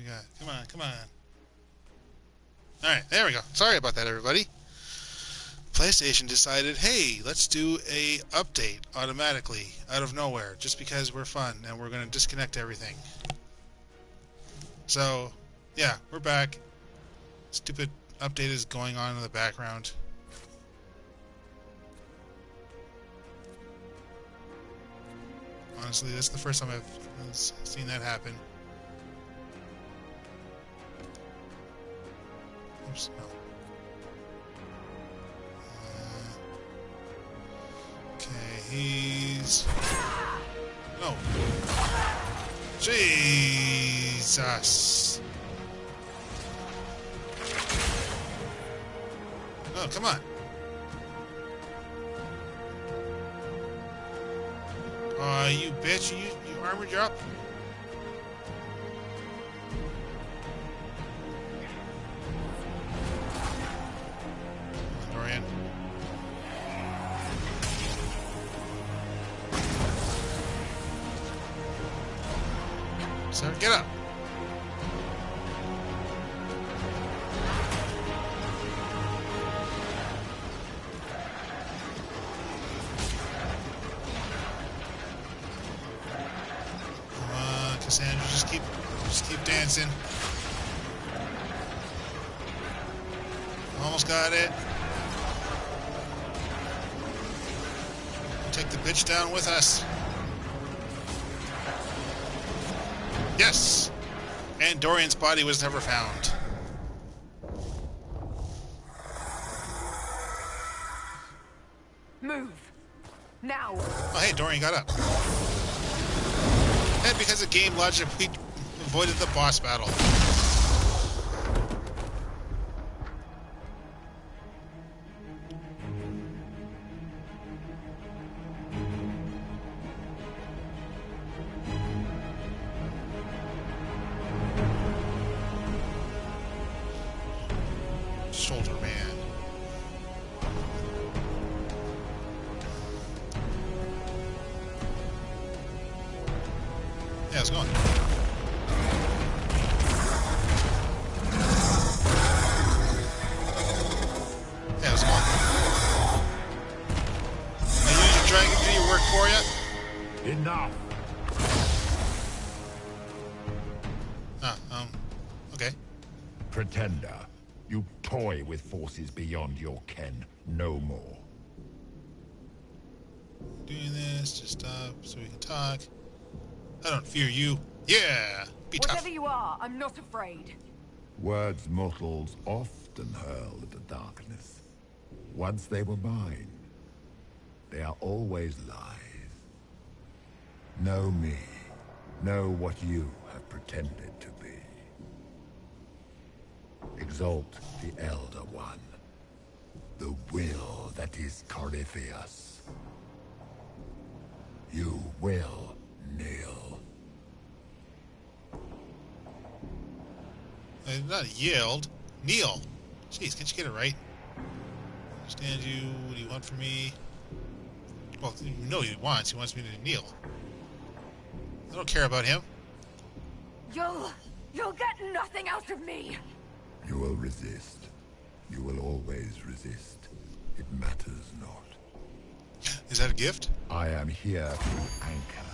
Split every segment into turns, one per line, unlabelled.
we got? Come on, come on. Alright, there we go. Sorry about that, everybody. PlayStation decided, hey, let's do a update automatically out of nowhere just because we're fun and we're going to disconnect everything. So, yeah, we're back. Stupid update is going on in the background. Honestly, that's the first time I've seen that happen. Oops, no. Okay, he's... No. Jesus! Oh, come on. You bitch, you armored you up? Dorian. Sir, get up. Cassandra, just keep dancing. Almost got it. Take the bitch down with us. Yes! And Dorian's body was never found.
Move. Now.
Oh, hey, Dorian got up. And because of game logic, we avoided the boss battle. Shoulder man. Yeah, it's going. Yeah, it's going. Now use your dragon, do your work for you?
Enough.
Okay.
Pretender, you toy with forces beyond your ken. No more.
Doing this, just stop so we can talk. I don't fear you. Yeah! Be tough.
Whatever you are, I'm not afraid.
Words mortals often hurl at the darkness. Once they were mine, they are always lies. Know me. Know what you have pretended to be. Exalt the Elder One. The will that is Corypheus. You will kneel.
Not yelled. Kneel. Jeez, can't you get it right? Understand you. What do you want from me? Well, you know what he wants. He wants me to kneel. I don't care about him.
You'll get nothing out of me.
You will resist. You will always resist. It matters not.
Is that a gift?
I am here to anchor.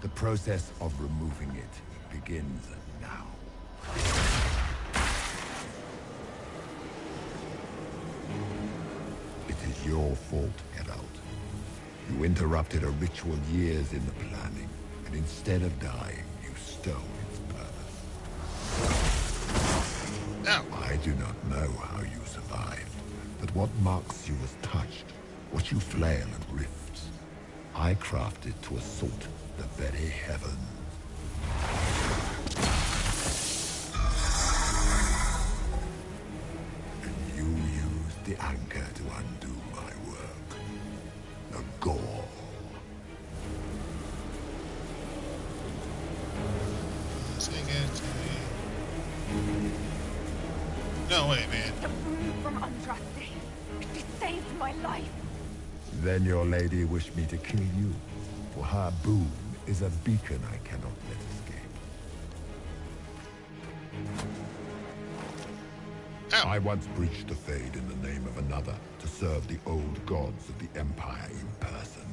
The process of removing it begins now. It is your fault, Geralt. You interrupted a ritual years in the planning, and instead of dying, you stole its purpose.
No.
I do not know how you survived, but what marks you as touched, what you flail and rifts, I crafted to assault the very heavens. And you used the anchor to undo my work. The gore.
Take it to me. No way, man.
The boon from Andraste. It saved my life.
Then your lady wished me to kill you, for her boon is a beacon I cannot let escape.
Ow!
I once breached the Fade in the name of another to serve the old gods of the Empire in person.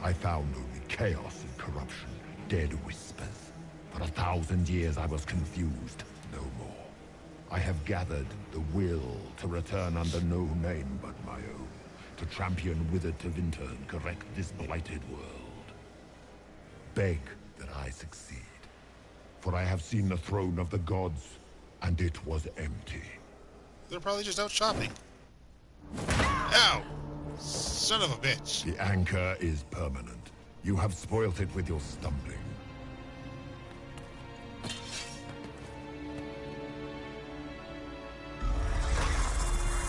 I found only chaos and corruption, dead whispers. For 1,000 years I was confused, no more. I have gathered the will to return under no name but my own, to champion Wither to Vinter and correct this blighted world. Beg that I succeed, for I have seen the throne of the gods, and it was empty.
They're probably just out shopping. Ow! Son of a bitch.
The anchor is permanent. You have spoilt it with your stumbling.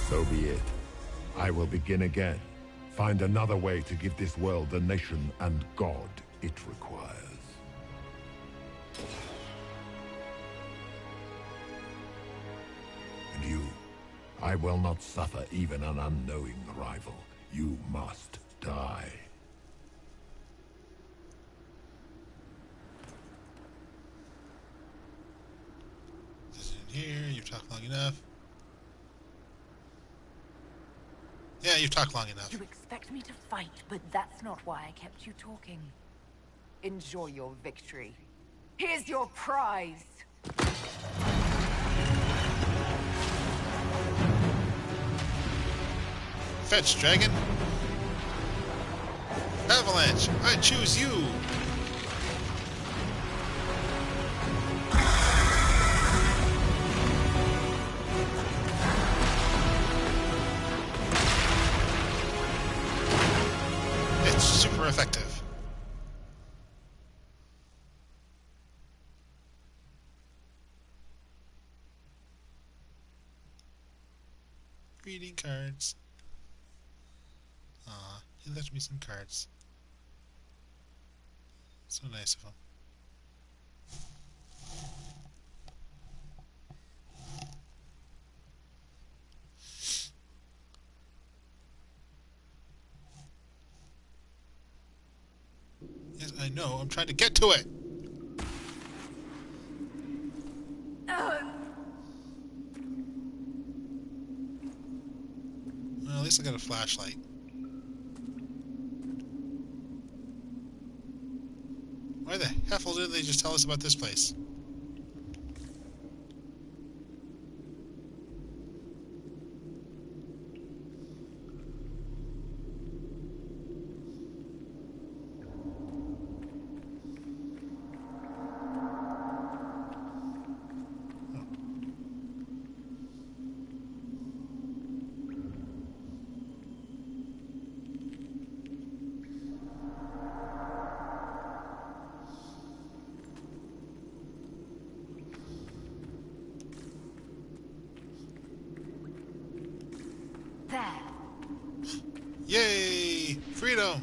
So be it. I will begin again. Find another way to give this world the nation and God it requires. And you, I will not suffer even an unknowing rival. You must die.
This is in here. You've talked long enough. Yeah, you've talked long enough.
You expect me to fight, but that's not why I kept you talking. Enjoy your victory. Here's your prize.
Fetch, dragon. Avalanche, I choose you. It's super effective. Reading cards. Aw, he left me some cards. So nice of him. Yes, I know. I'm trying to get to it. Well, at least I got a flashlight. Why the hell didn't they just tell us about this place?
There.
Yay! Freedom!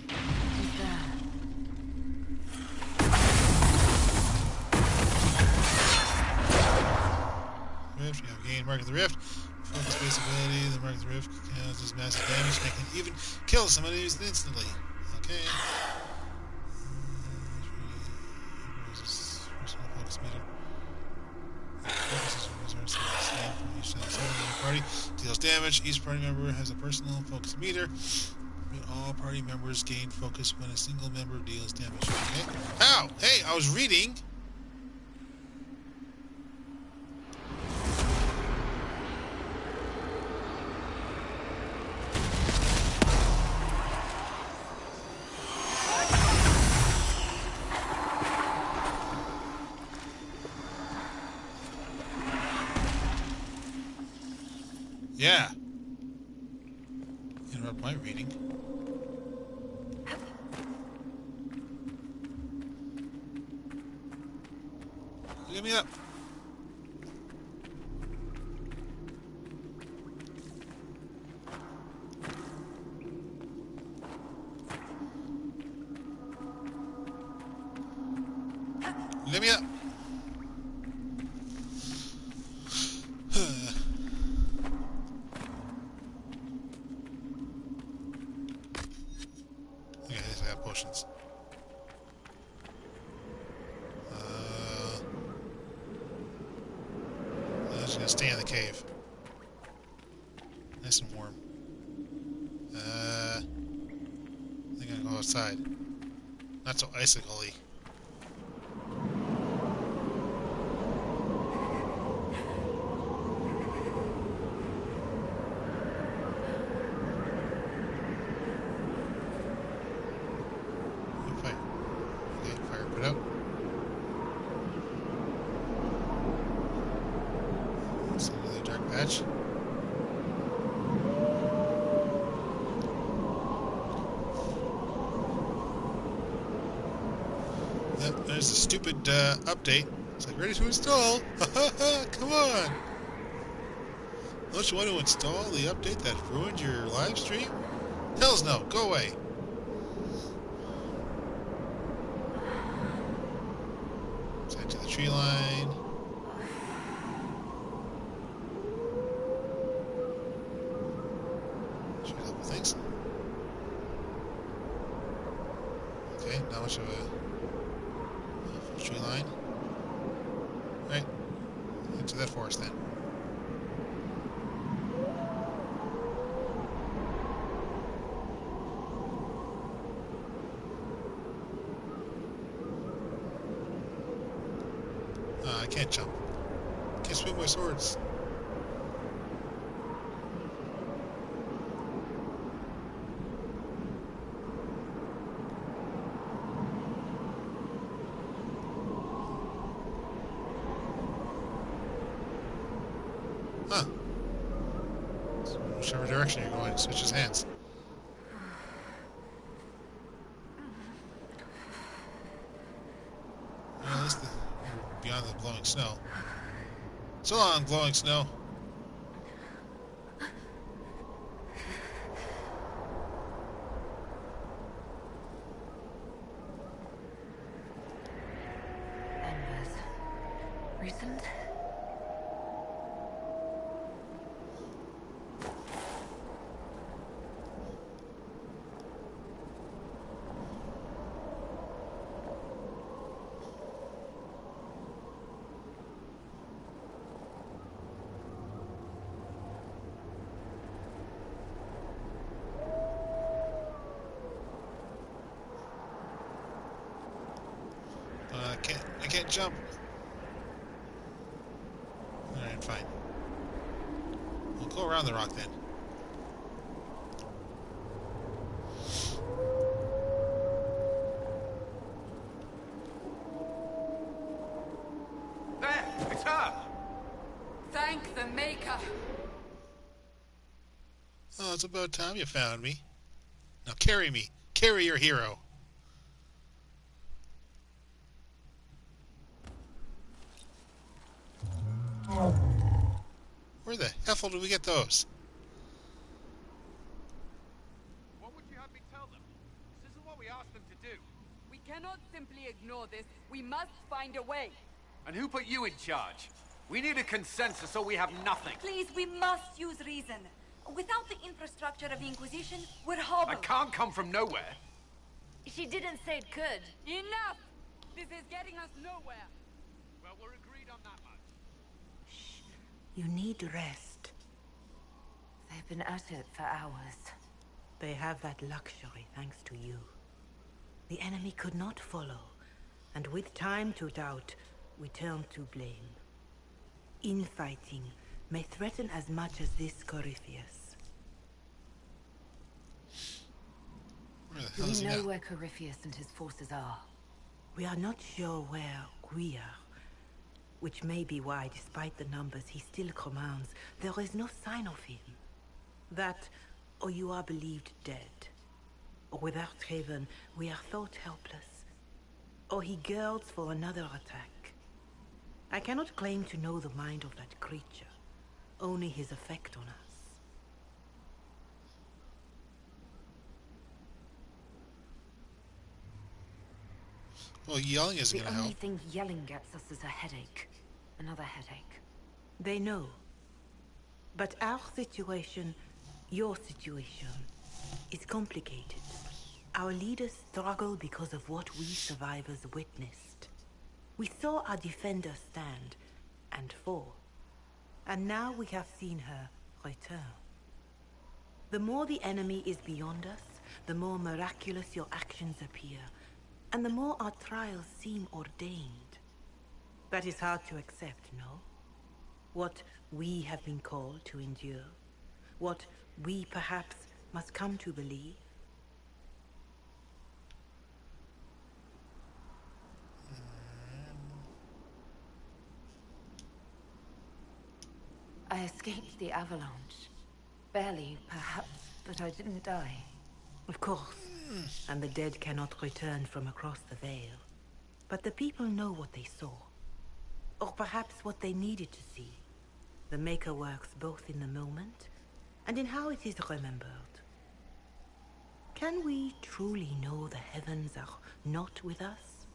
There.
Rift, you have gained Mark of the Rift. Focus based ability, the Mark of the Rift causes massive damage and can even kill some enemies instantly. Okay. Personal focus meter. Focuses on resources from each side of the party. Deals damage. Each party member has a personal focus meter. All party members gain focus when a single member deals damage. Okay. Ow! Hey, I was reading. Yeah. Interrupt my reading. Get me up. Let me up. Okay, at least I have potions. stay in the cave. Nice and warm. I think I'm gonna go outside. Not so icicle-y. Fire. Okay, fire put out. It's another dark patch. Yep, there's a stupid update. It's like, ready to install. Come on. Don't you want to install the update that ruined your live stream? Hells no, go away. Side to the tree line. Should a couple things. Okay, not much of a tree line. Right. Into that forest then. I can't jump. Can't swing my swords. Huh. So whichever direction you're going, it switches hands. Well, at least we're beyond the blowing snow. So long, blowing snow.
Embers. Recent?
I can't jump. Alright, fine. We'll go around the rock then.
There! It's her!
Thank the Maker!
Oh, it's about time you found me. Now carry me. Carry your hero. Where the hell did we get those?
What would you have me tell them? This isn't what we asked them to do.
We cannot simply ignore this. We must find a way.
And who put you in charge? We need a consensus or we have nothing.
Please, we must use reason. Without the infrastructure of the Inquisition, we're
I
hobbled.
can't come from nowhere.
She didn't say it could.
Enough! This is getting us nowhere.
Well, we're agreed on that much.
You need rest.
They've been at it for hours.
They have that luxury thanks to you. The enemy could not follow, and with time to doubt, we turn to blame. Infighting may threaten as much as this Corypheus.
Where the hell
We
is he
know
now?
where Corypheus and his forces are.
We are not sure where we are, which may be why, despite the numbers he still commands, there is no sign of him. That, or you are believed dead. Or without Haven, we are thought helpless. Or he girds for another attack. I cannot claim to know the mind of that creature, only his effect on us.
Well, yelling isn't
The
gonna
only
help.
thing yelling gets us is a headache. Another headache.
They know. But our situation, your situation, is complicated. Our leaders struggle because of what we survivors witnessed. We saw our defenders stand and fall. And now we have seen her return. The more the enemy is beyond us, the more miraculous your actions appear, and the more our trials seem ordained. That is hard to accept, no? What we have been called to endure, what we perhaps must come to believe.
I escaped the avalanche. Barely, perhaps, but I didn't die.
Of course. And the dead cannot return from across the veil. But the people know what they saw. Or perhaps what they needed to see. The Maker works both in the moment and in how it is remembered. Can we truly know the heavens are not with us?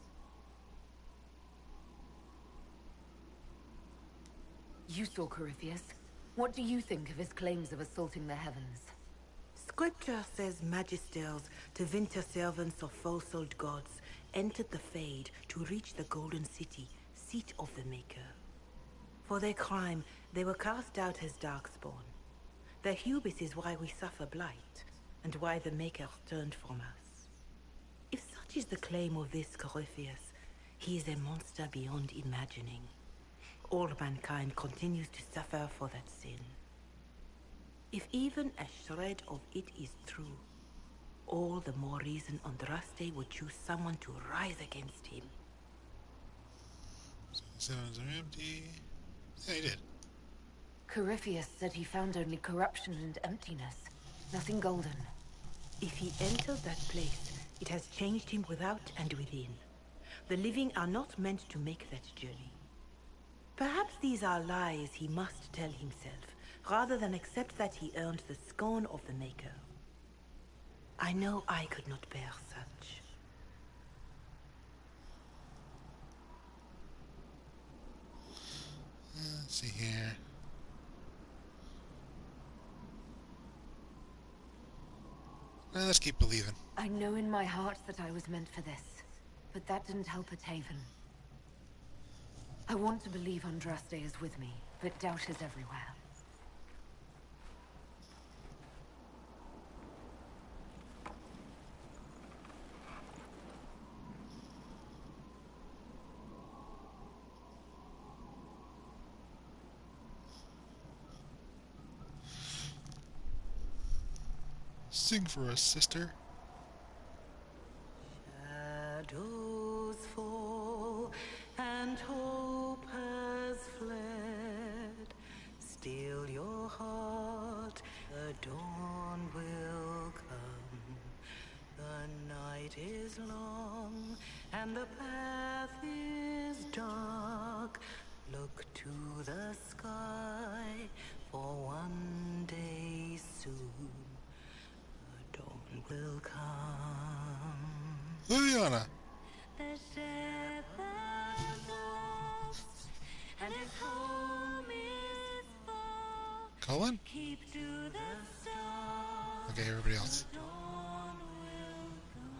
You saw Corypheus. What do you think of his claims of assaulting the heavens?
Scripture says magisters, Tevinter servants of false-old gods, entered the Fade to reach the Golden City, seat of the Maker. For their crime, they were cast out as Darkspawn. Their hubris is why we suffer blight, and why the Maker turned from us. If such is the claim of this Corypheus, he is a monster beyond imagining. All mankind continues to suffer for that sin. If even a shred of it is true, all the more reason Andraste would choose someone to rise against him.
Zones are empty. Yeah, he did.
Corypheus said he found only corruption and emptiness. Nothing golden.
If he entered that place, it has changed him without and within. The living are not meant to make that journey. Perhaps these are lies he must tell himself, rather than accept that he earned the scorn of the Maker. I know I could not bear such.
Let's see here. Well, let's keep believing.
I know in my heart that I was meant for this, but that didn't help at Haven. I want to believe Andraste is with me, but doubt is everywhere.
Sing for us, sister.
Shadows fall and hope has fled. Still your heart, the dawn will come. The night is long and the path is dark. Look to the sky for one day soon. The dawn will come.
Liliana.
The shepherd lost, and his home is far.
Cullen?
Keep to the stars.
Okay, everybody else.
Dawn will come.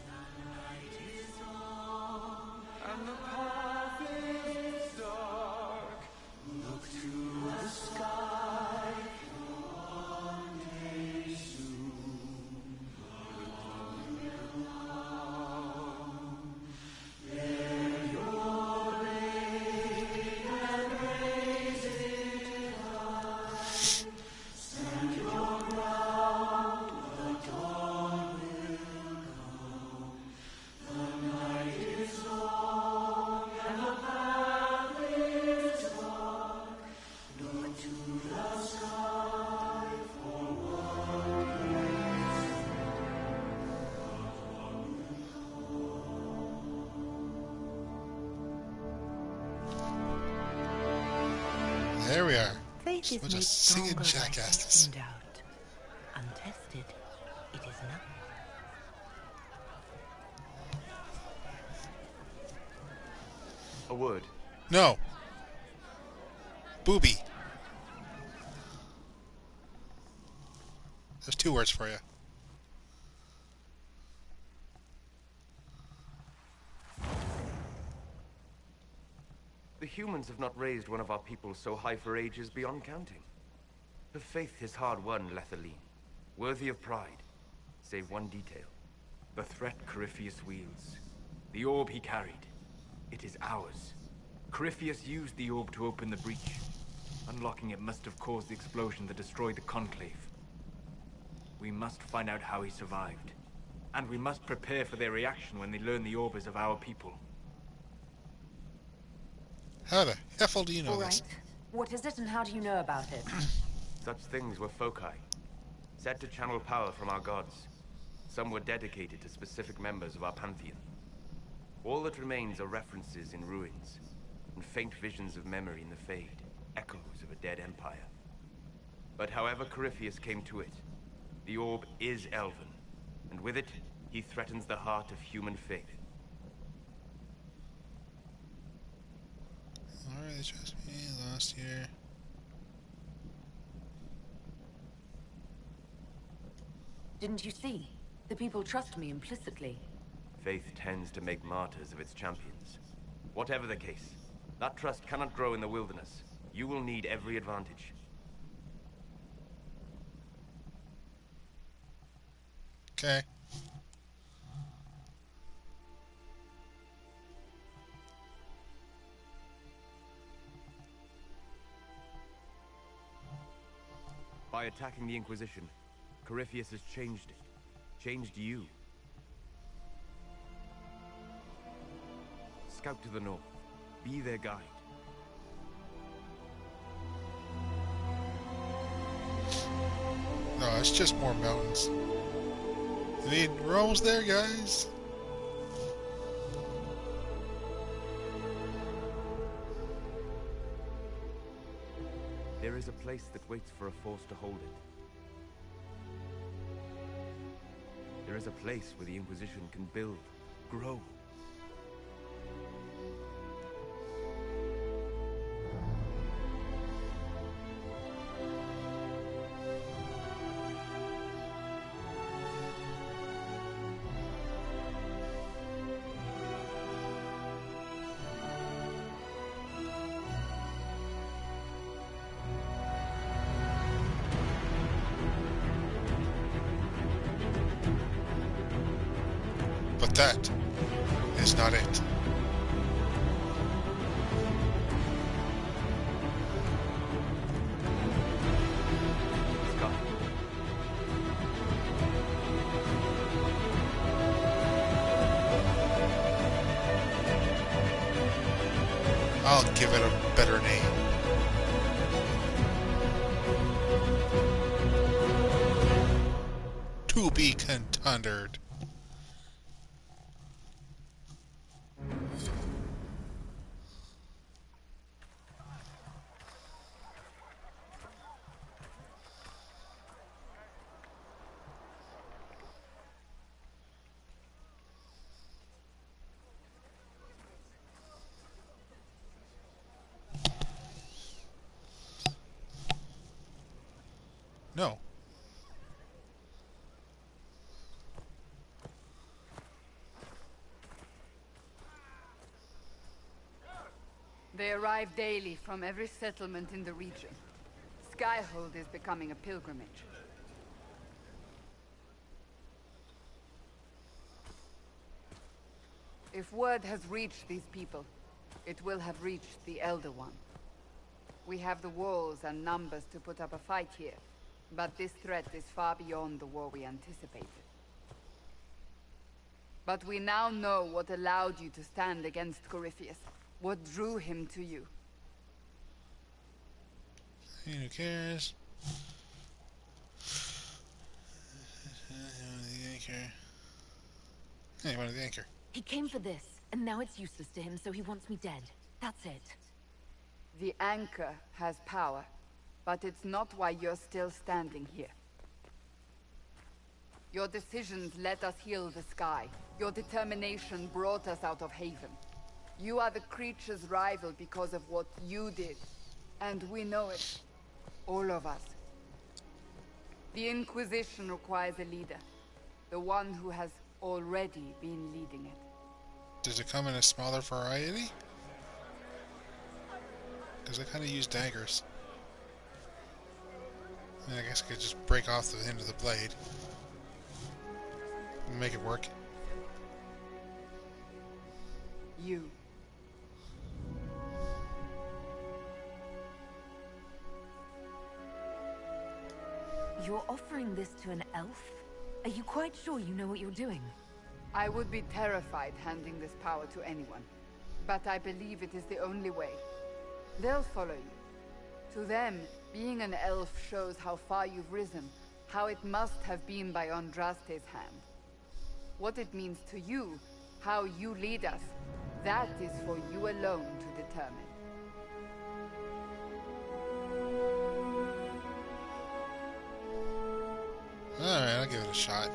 The night is long, and the path is dark. Look to the sky for one day soon.
There we are.
Faith is
Bunch of
made
singing
stronger by
jackasses.
testing doubt. Untested, it is not.
A word.
No. Booby. There's 2 words for you.
The humans have not raised one of our people so high for ages beyond counting. The faith is hard-won, Lethaline. Worthy of pride, save one detail.
The threat Corypheus wields. The orb he carried. It is ours. Corypheus used the orb to open the breach. Unlocking it must have caused the explosion that destroyed the Conclave. We must find out how he survived. And we must prepare for their reaction when they learn the orb is of our people.
How the hell do you know
All
this?
right. What is it and how do you know about it?
Such things were foci, said to channel power from our gods. Some were dedicated to specific members of our pantheon. All that remains are references in ruins, and faint visions of memory in the Fade, echoes of a dead empire. But however Corypheus came to it, the orb is elven, and with it, he threatens the heart of human faith.
Alright, they trust me. Last year.
Didn't you see? The people trust me implicitly.
Faith tends to make martyrs of its champions. Whatever the case, that trust cannot grow in the wilderness. You will need every advantage.
Okay.
By attacking the Inquisition, Corypheus has changed it. Changed you. Scout to the north. Be their guide.
No, it's just more mountains. I mean, we're almost there, guys.
There is a place that waits for a force to hold it. There is a place where the Inquisition can build, grow.
But that is not it.
Scott.
I'll give it a better name. To be contended. No.
They arrive daily from every settlement in the region. Skyhold is becoming a pilgrimage. If word has reached these people, it will have reached the Elder One. We have the walls and numbers to put up a fight here, but this threat is far beyond the war we anticipated. But we now know what allowed you to stand against Corypheus. What drew him to you?
Who cares? The anchor. Hey, one of the anchor.
He came for this, and now it's useless to him, so he wants me dead. That's it.
The anchor has power, but it's not why you're still standing here. Your decisions let us heal the sky. Your determination brought us out of Haven. You are the creature's rival because of what you did. And we know it. All of us. The Inquisition requires a leader. The one who has already been leading it.
Does it come in a smaller variety? Because I kind of use daggers. And I guess I could just break off the end of the blade. And make it work.
You.
You're offering this to an elf? Are you quite sure you know what you're doing?
I would be terrified handing this power to anyone. But I believe it is the only way. They'll follow you. To them, being an elf shows how far you've risen, how it must have been by Andraste's hand. What it means to you, how you lead us, that is for you alone to determine.
Alright, I'll give it a shot.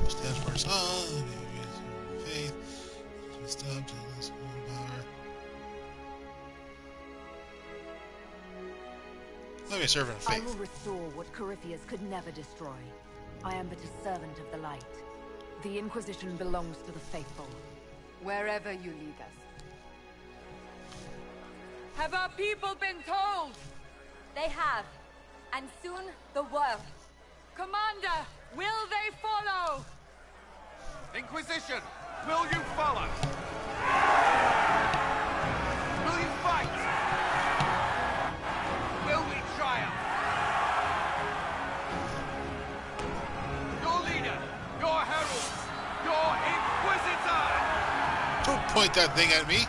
Stands for us all, faith, stopped in this one power. Let me serve in
I
faith.
will restore what Corypheus could never destroy. I am but a servant of the light. The Inquisition belongs to the faithful.
Wherever you lead us. Have our people been told?
They have. And soon, the world.
Commander, will they follow?
Inquisition, will you follow? Will you fight? Will we triumph? Your leader, your herald, your Inquisitor!
Don't point that thing at me!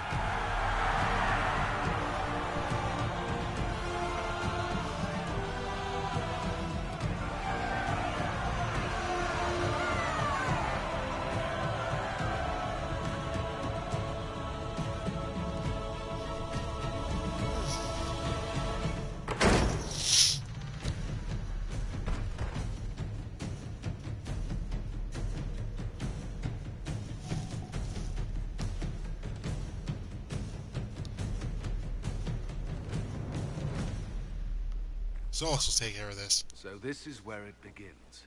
Zolas will take care of this.
So this is where it begins.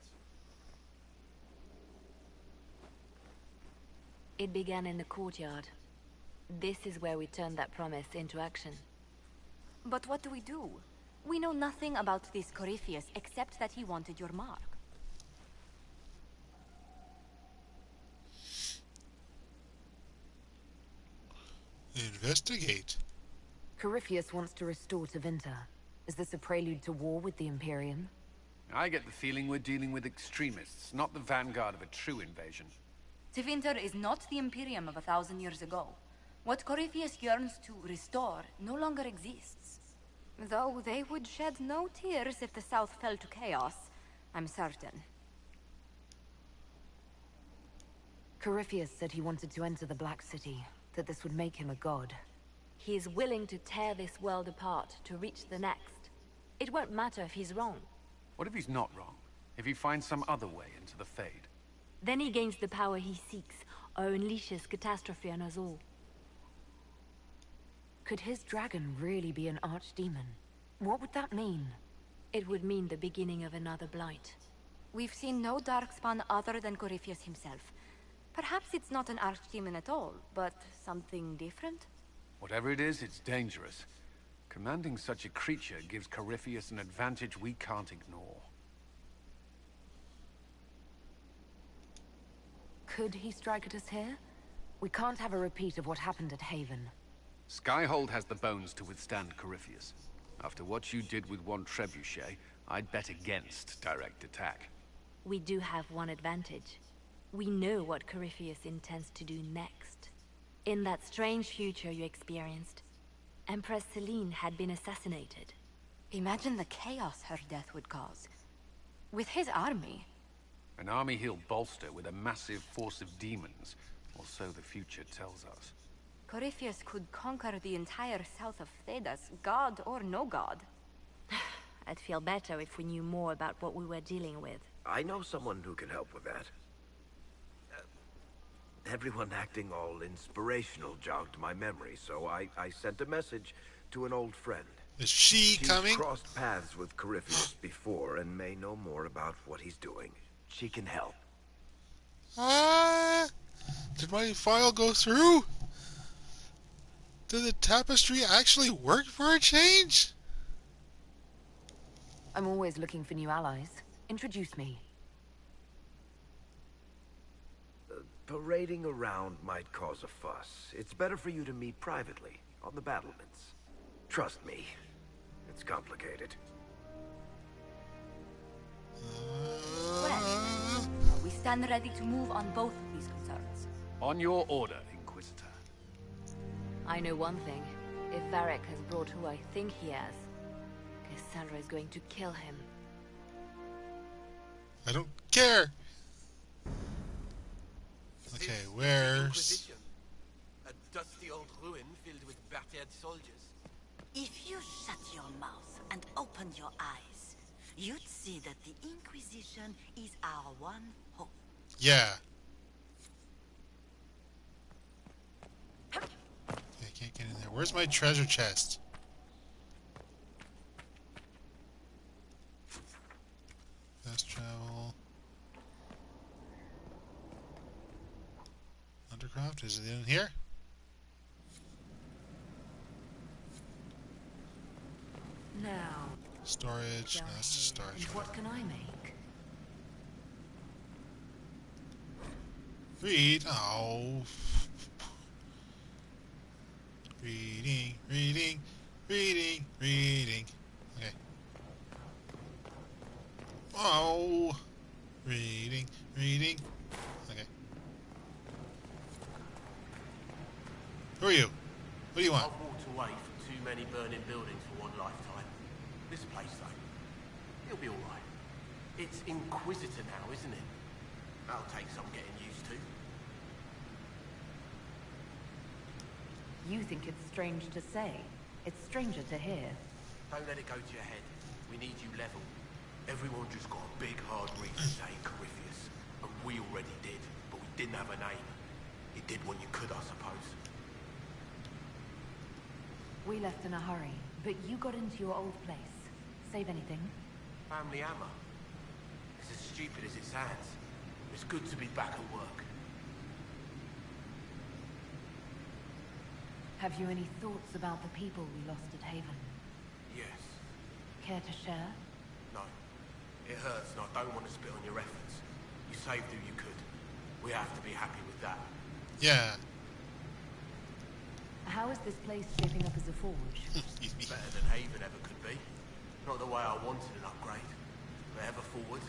It began in the courtyard. This is where we turned that promise into action.
But what do? We know nothing about this Corypheus except that he wanted your mark.
Investigate.
Corypheus wants to restore Tevinter. Is this a prelude to war with the Imperium?
I get the feeling we're dealing with extremists, not the vanguard of a true invasion.
Tevinter is not the Imperium of 1,000 years ago. What Corypheus yearns to restore no longer exists. Though they would shed no tears if the South fell to chaos, I'm certain.
Corypheus said he wanted to enter the Black City, that this would make him a god.
He is willing to tear this world apart to reach the next. It won't matter if he's wrong.
What if he's not wrong? If he finds some other way into the Fade?
Then he gains the power he seeks, or unleashes catastrophe on us all.
Could his dragon really be an archdemon? What would that mean?
It would mean the beginning of another blight.
We've seen no Darkspawn other than Corypheus himself. Perhaps it's not an archdemon at all, but something different?
Whatever it is, it's dangerous. Commanding such a creature gives Corypheus an advantage we can't ignore.
Could he strike at us here? We can't have a repeat of what happened at Haven.
Skyhold has the bones to withstand Corypheus. After what you did with one trebuchet, I'd bet against direct attack.
We do have one advantage. We know what Corypheus intends to do next. In that strange future you experienced, Empress Celine had been assassinated.
Imagine the chaos her death would cause. With his army.
An army he'll bolster with a massive force of demons, or so the future tells us.
Corypheus could conquer the entire south of Thedas, god or no god.
I'd feel better if we knew more about what we were dealing with.
I know someone who can help with that. Everyone acting all inspirational jogged my memory, so I sent a message to an old friend.
Is she
She's
coming?
crossed paths with Corypheus before and may know more about what he's doing. She can help.
Ah! Did my file go through? Did the tapestry actually work for a change?
I'm always looking for new allies. Introduce me.
Parading around might cause a fuss. It's better for you to meet privately, on the battlements. Trust me, it's complicated.
Well, we stand ready to move on both of these concerns.
On your order, Inquisitor.
I know one thing. If Varric has brought who I think he has, Cassandra is going to kill him.
I don't care. Okay, where's...
A dusty old ruin filled with battered soldiers.
If you shut your mouth and open your eyes, you'd see that the Inquisition is our one hope.
Yeah. Okay, I can't get in there. Where's my treasure chest? Fast travel. Undercroft, is it in here?
Now.
Storage, no, that's storage.
And what can I make?
Read. Oh. Reading, reading, reading, reading. Okay. Oh. Reading, reading. Okay. Who are you? What do you want?
I've walked away from too many burning buildings for one lifetime. This place, though, it'll be alright. It's Inquisitor now, isn't it? That'll take some getting used to.
You think it's strange to say. It's stranger to hear.
Don't let it go to your head. We need you level. Everyone just got a big hard reason saying Corypheus. And we already did, but we didn't have a name. You did when you could, I suppose.
We left in a hurry, but you got into your old place. Save anything?
Family hammer. It's as stupid as it sounds. It's good to be back at work.
Have you any thoughts about the people we lost at Haven?
Yes.
Care to share?
No. It hurts and I don't want to spit on your efforts. You saved who you could. We have to be happy with that.
Yeah.
How is this place shaping up as a forge?
Better than Haven ever could be. Not the way I wanted an upgrade. But ever forward.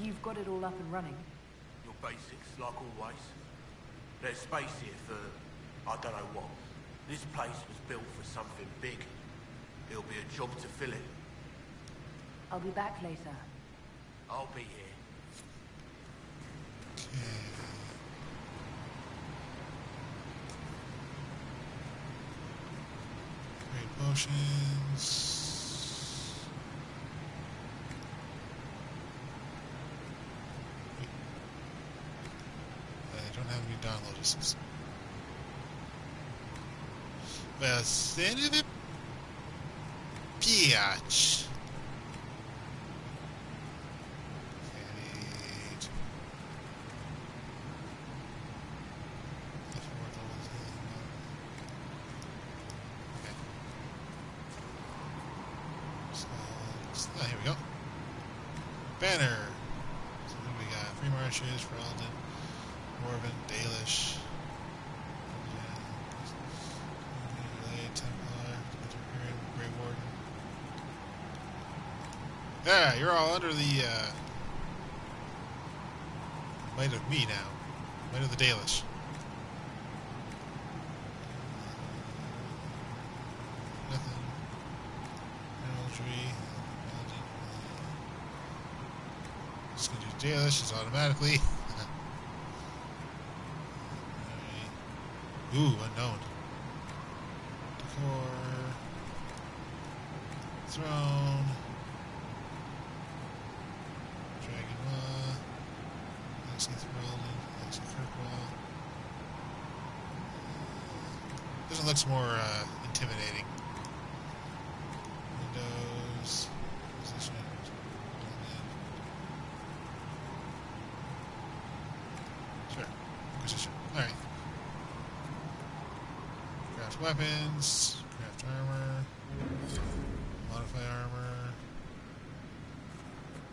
You've got it all up and running.
Your basics, like always. There's space here for, I don't know what. This place was built for something big. It'll be a job to fill it.
I'll be back later.
I'll be here.
Great potions. I don't have any downloads. Vicinity Piach. Here we go. Banner. So what do we got? Free Marshes, Ferelden, Morven, Dalish. Templar, Grey Warden. Yeah, you're all under the might of me now. Might of the Dalish. Nothing. Heraldry. Just gonna do Dalish just automatically. Ooh, unknown. Decor. Throne. Dragon Law. Lexi Thraldon. Lexi Kirkwall. This one looks more intimidating. Windows. Position. Sure. Position. Alright. Craft weapons. Craft armor. Modify armor.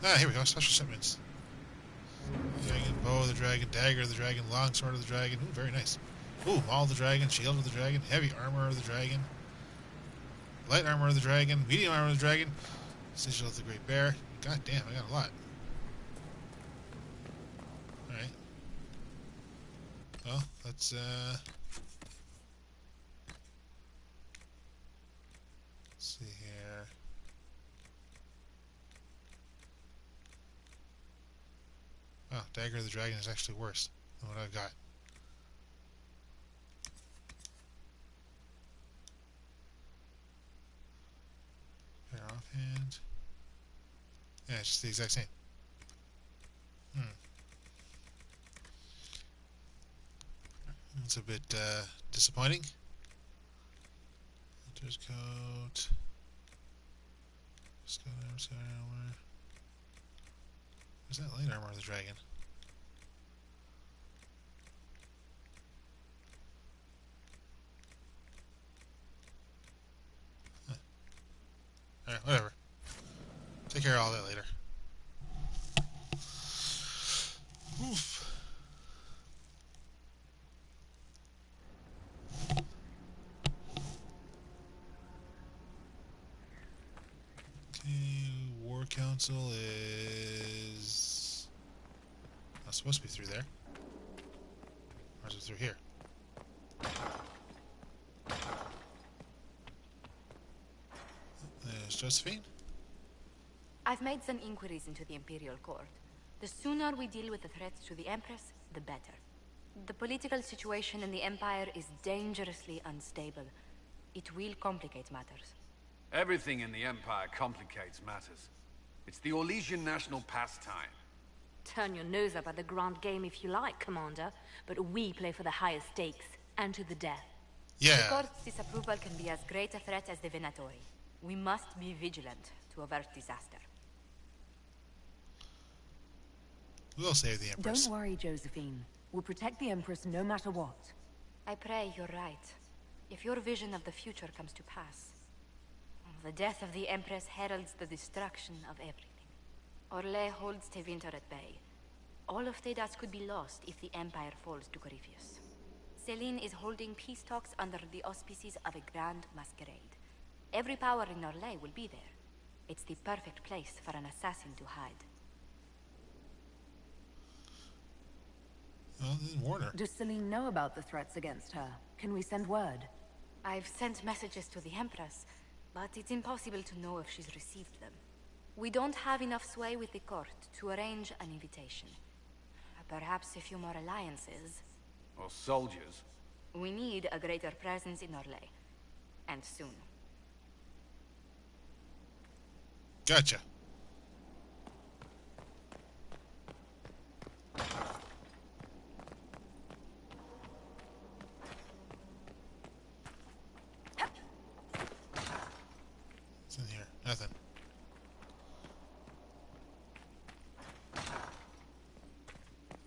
Ah, here we go. Special shipments. Dragon bow of the dragon, dagger of the dragon, long sword of the dragon. Ooh, very nice. Ooh, maul of the dragon, shield of the dragon, heavy armor of the dragon, light armor of the dragon, medium armor of the dragon, sigil of the great bear. God damn, I got a lot. Alright. Well, let's see here. Oh, dagger of the dragon is actually worse than what I've got. Fair offhand. Yeah, it's just the exact same. It's a bit disappointing. Hunter's coat. Scout armor. Where's that light armor of the dragon? Huh. Alright, whatever. Take care of all that later. Oof. Okay, War Council is not supposed to be through there. Or is it through here? There's Josephine.
I've made some inquiries into the Imperial Court. The sooner we deal with the threats to the Empress, the better. The political situation in the Empire is dangerously unstable. It will complicate matters.
Everything in the Empire complicates matters. It's the Orlesian national pastime.
Turn your nose up at the grand game if you like, Commander, but we play for the highest stakes, and to the death.
Yeah.
The Court's disapproval can be as great a threat as the Venatori. We must be vigilant to avert disaster.
We'll save the Empress.
Don't worry, Josephine. We'll protect the Empress no matter what.
I pray you're right. If your vision of the future comes to pass, the death of the Empress heralds the destruction of everything. Orlais holds Tevinter at bay. All of Thedas could be lost if the Empire falls to Corypheus. Selene is holding peace talks under the auspices of a grand masquerade. Every power in Orlais will be there. It's the perfect place for an assassin to hide.
Well, then warn her.
Does Selene know about the threats against her? Can we send word?
I've sent messages to the Empress, but it's impossible to know if she's received them. We don't have enough sway with the court to arrange an invitation. Perhaps a few more alliances.
Or soldiers.
We need a greater presence in Orlais. And soon.
Gotcha. What's in here? Nothing.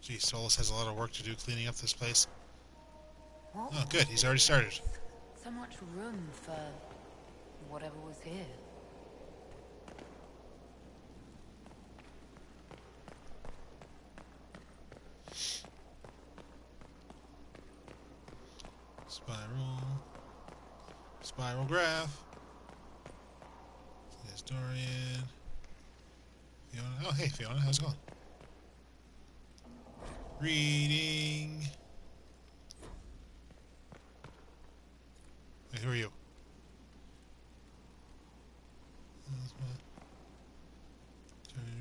Gee, Solas has a lot of work to do cleaning up this place.
What?
Oh, good. He's already started.
So much room for whatever was here.
Spiral graph. There's Dorian. Fiona. Oh, hey, Fiona. How's it going? Reading. Hey, who are you?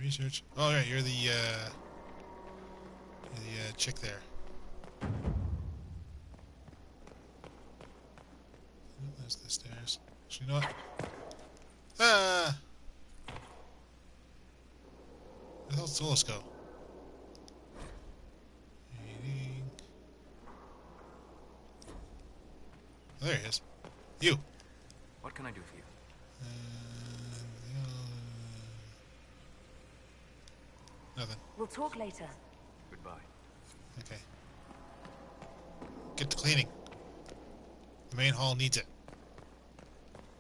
Research. Oh, right, you're the chick there. There's the stairs. Actually, you know what? Ah! Where the hell did Solas go? Reading. Oh, there he is. You.
What can I do for you?
Nothing.
We'll talk later.
Goodbye.
Okay. Get to cleaning. The main hall needs it.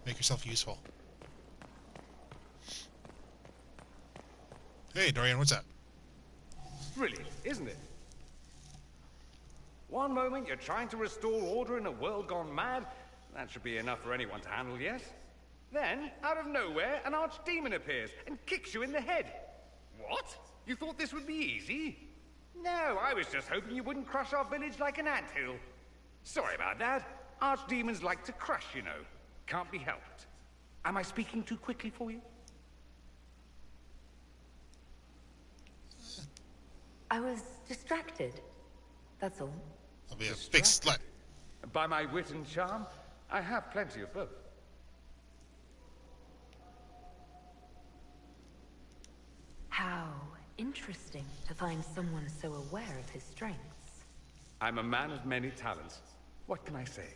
Make yourself useful. Hey, Dorian, what's up?
Brilliant, isn't it? One moment you're trying to restore order in a world gone mad. That should be enough for anyone to handle, yes? Then, out of nowhere, an archdemon appears and kicks you in the head. What? You thought this would be easy? No, I was just hoping you wouldn't crush our village like an anthill. Sorry about that. Archdemons like to crush, you know. Can't be helped. Am I speaking too quickly for you?
I was distracted. That's all.
I'll be a big slut.
By my wit and charm, I have plenty of both.
How interesting to find someone so aware of his strengths.
I'm a man of many talents. What can I say?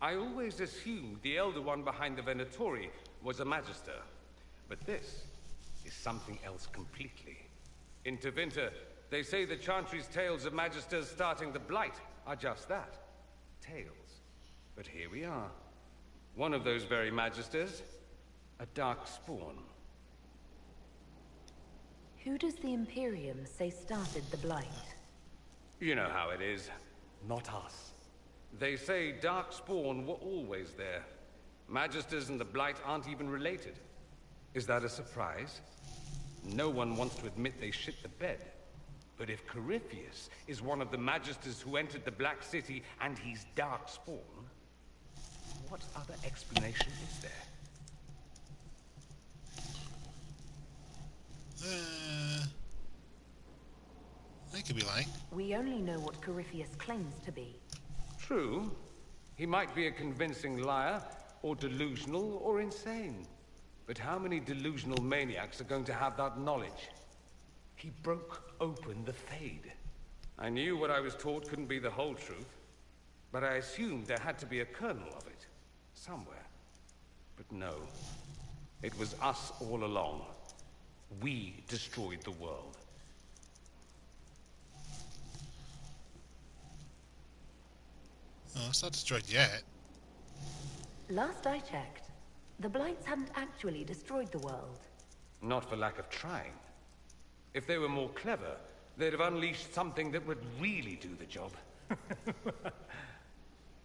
I always assumed the Elder One behind the Venatori was a Magister. But this is something else completely. In Tevinter, they say the Chantry's tales of Magisters starting the Blight are just that. Tales. But here we are. One of those very Magisters, a dark spawn.
Who does the Imperium say started the Blight?
You know how it is. Not us. They say Darkspawn were always there. Magisters and the Blight aren't even related. Is that a surprise? No one wants to admit they shit the bed. But if Corypheus is one of the Magisters who entered the Black City and he's Darkspawn, what other explanation is there?
I could be lying.
We only know what Corypheus claims to be.
True. He might be a convincing liar, or delusional, or insane. But how many delusional maniacs are going to have that knowledge? He broke open the Fade. I knew what I was taught couldn't be the whole truth, but I assumed there had to be a kernel of it, somewhere. But no. It was us all along. We destroyed the world.
Oh, it's not destroyed yet.
Last I checked, the Blights hadn't actually destroyed the world.
Not for lack of trying. If they were more clever, they'd have unleashed something that would really do the job.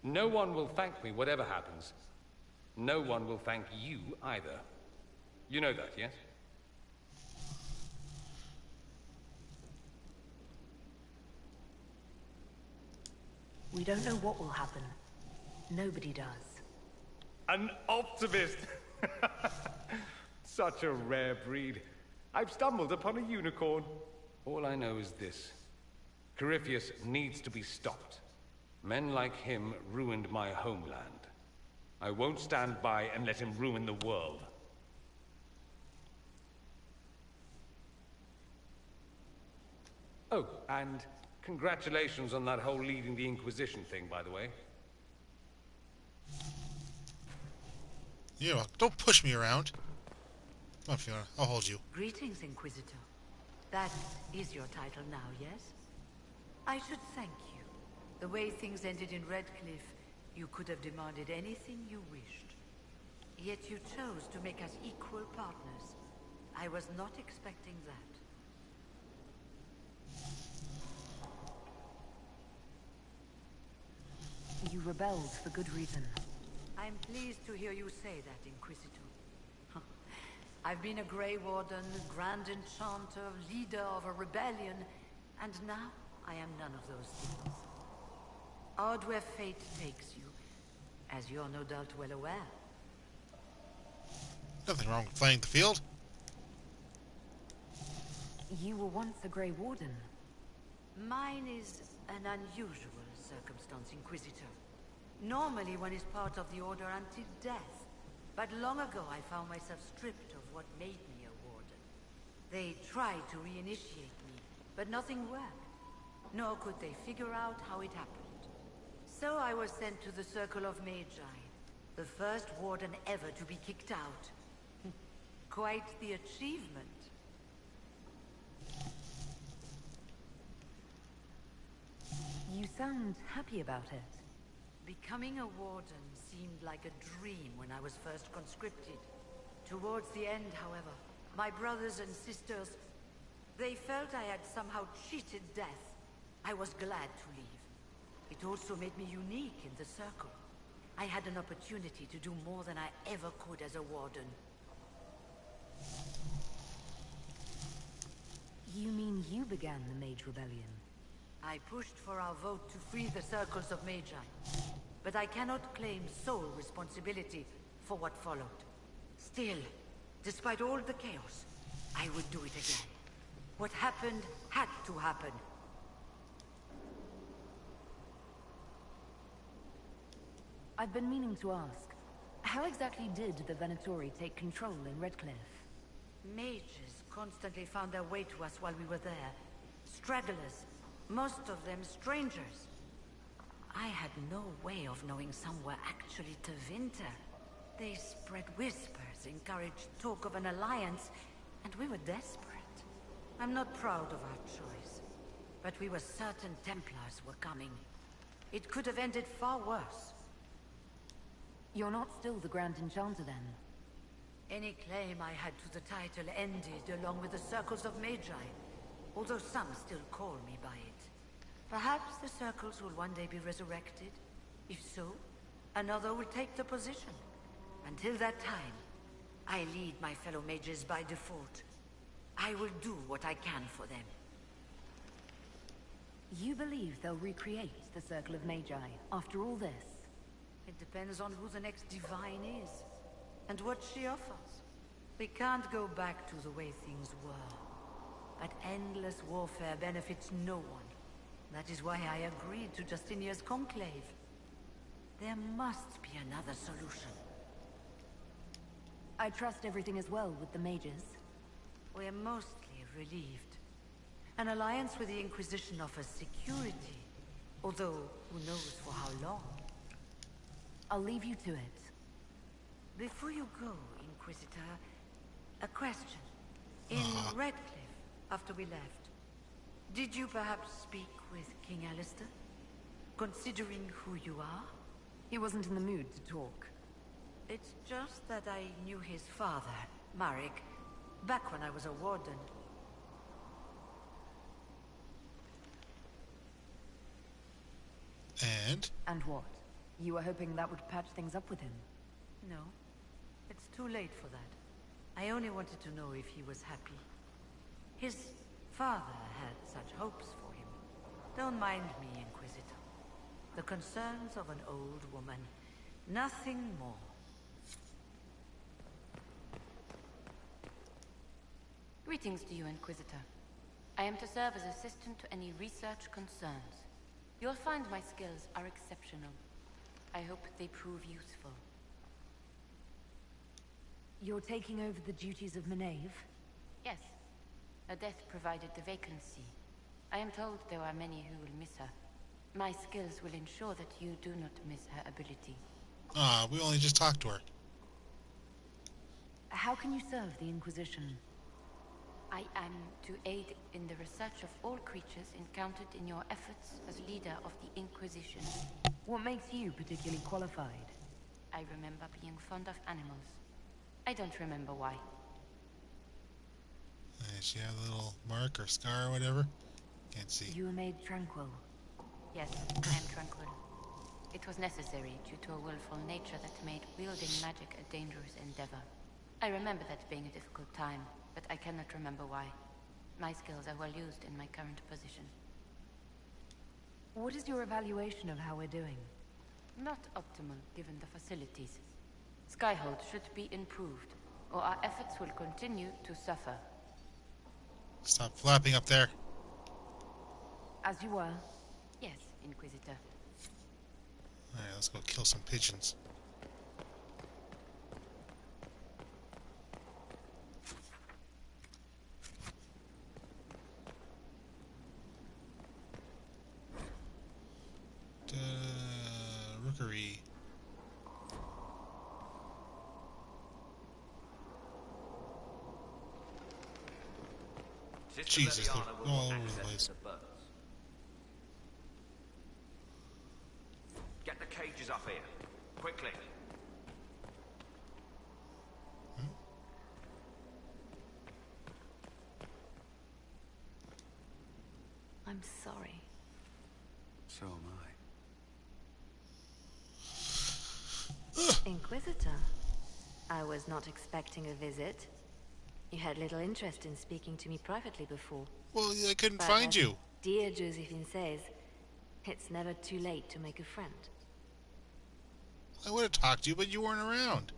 No one will thank me whatever happens. No one will thank you either. You know that, yes?
We don't know what will happen. Nobody does.
An optimist! Such a rare breed. I've stumbled upon a unicorn. All I know is this. Corypheus needs to be stopped. Men like him ruined my homeland. I won't stand by and let him ruin the world. Oh, and congratulations on that whole leading the Inquisition thing, by the way.
Yeah, well, don't push me around. Come on, Fiona. I'll hold you.
Greetings, Inquisitor. That is your title now, yes? I should thank you. The way things ended in Redcliffe, you could have demanded anything you wished. Yet you chose to make us equal partners. I was not expecting that.
You rebelled for good reason.
I'm pleased to hear you say that, Inquisitor. I've been a Grey Warden, Grand Enchanter, leader of a rebellion, and now I am none of those things. Odd where fate takes you, as you're no doubt well aware.
Nothing wrong with playing the field.
You were once a Grey Warden.
Mine is an unusual circumstance, Inquisitor. Normally one is part of the Order until death. But long ago I found myself stripped of what made me a Warden. They tried to reinitiate me, but nothing worked. Nor could they figure out how it happened. So I was sent to the Circle of Magi,
The first warden ever to be kicked out. Quite the achievement.
You sound happy about it.
Becoming a warden seemed like a dream when I was first conscripted. Towards the end, however, my brothers and sisters, they felt I had somehow cheated death. I was glad to leave. It also made me unique in the Circle. I had an opportunity to do more than I ever could as a warden.
You mean you began the Mage Rebellion?
I pushed for our vote to free the Circles of Magi, but I cannot claim sole responsibility for what followed. Still, despite all the chaos, I would do it again. What happened had to happen.
I've been meaning to ask, how exactly did the Venatori take control in Redcliffe?
Mages constantly found their way to us while we were there. Stragglers, most of them strangers. I had no way of knowing some were actually Tevinter. They spread whispers, encouraged talk of an alliance, and we were desperate. I'm not proud of our choice, but we were certain Templars were coming. It could have ended far worse.
You're not still the Grand Enchanter, then?
Any claim I had to the title ended along with the Circles of Magi, although some still call me by it. Perhaps the Circles will one day be resurrected. If so, another will take the position. Until that time, I lead my fellow mages by default. I will do what I can for them.
You believe they'll recreate the Circle of Magi after all this?
It depends on who the next divine is, and what she offers. We can't go back to the way things were. But endless warfare benefits no one. That is why I agreed to Justinia's conclave. There must be another solution.
I trust everything is well with the mages.
We're mostly relieved. An alliance with the Inquisition offers security, although who knows for how long.
I'll leave you to it.
Before you go, Inquisitor, a question. In Redcliffe, after we left, did you perhaps speak with King Alistair? Considering who you are?
He wasn't in the mood to talk.
It's just that I knew his father, Marek, back when I was a warden.
And?
And what? You were hoping that would patch things up with him?
No. It's too late for that. I only wanted to know if he was happy. His father had such hopes for him. Don't mind me, Inquisitor. The concerns of an old woman. Nothing more.
Greetings to you, Inquisitor. I am to serve as assistant to any research concerns. You'll find my skills are exceptional. I hope they prove useful.
You're taking over the duties of Maeve?
Yes. Her death provided the vacancy. I am told there are many who will miss her. My skills will ensure that you do not miss her ability.
We only just talked to her.
How can you serve the Inquisition?
I am to aid in the research of all creatures encountered in your efforts as leader of the Inquisition.
What makes you particularly qualified?
I remember being fond of animals. I don't remember why.
She had a little mark or scar or whatever. Can't see.
You were made tranquil.
Yes, I am tranquil. It was necessary due to a willful nature that made wielding magic a dangerous endeavor. I remember that being a difficult time, but I cannot remember why. My skills are well used in my current position.
What is your evaluation of how we're doing?
Not optimal, given the facilities. Skyhold should be improved, or our efforts will continue to suffer.
Stop flapping up there.
As you were?
Yes, Inquisitor.
Alright, let's go kill some pigeons. Rookery. Jesus, they're all over the place.
Get the cages off here, quickly.
I'm sorry.
So am I.
Inquisitor, I was not expecting a visit. You had little interest in speaking to me privately before.
Well, I couldn't
But
find
as
you.
Dear Josephine says, it's never too late to make a friend.
I would have talked to you, but you weren't around.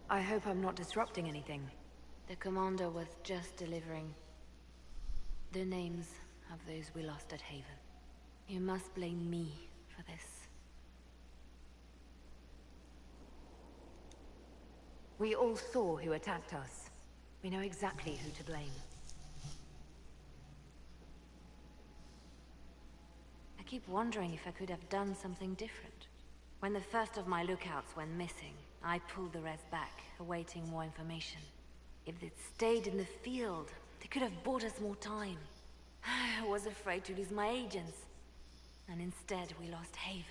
I hope I'm not disrupting anything.
The commander was just delivering the names of those we lost at Haven. You must blame me for this.
We all saw who attacked us. We know exactly who to blame.
I keep wondering if I could have done something different. When the first of my lookouts went missing, I pulled the rest back, awaiting more information. If they'd stayed in the field, they could have bought us more time. I was afraid to lose my agents. And instead, we lost Haven.